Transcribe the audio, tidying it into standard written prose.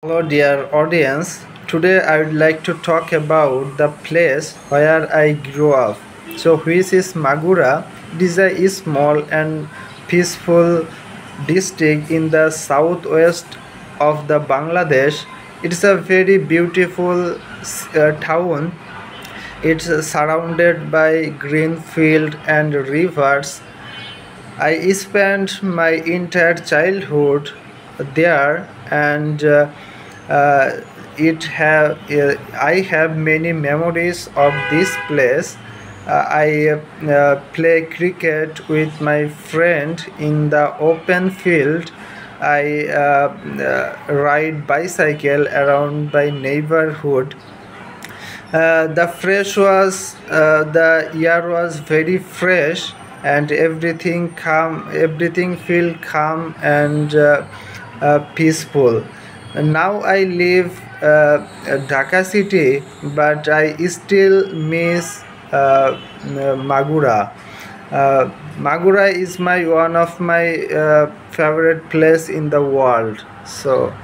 Hello, dear audience. Today, I would like to talk about the place where I grew up. So, which is Magura. It is a small and peaceful district in the southwest of the Bangladesh. It is a very beautiful town. It's surrounded by green field and rivers. I spent my entire childhood there, and uh, I have many memories of this place. I play cricket with my friend in the open field. I ride bicycle around my neighborhood. The air was very fresh, and everything feel calm and peaceful. Now I live Dhaka city, but I still miss Magura. Magura is my one of my favorite place in the world. So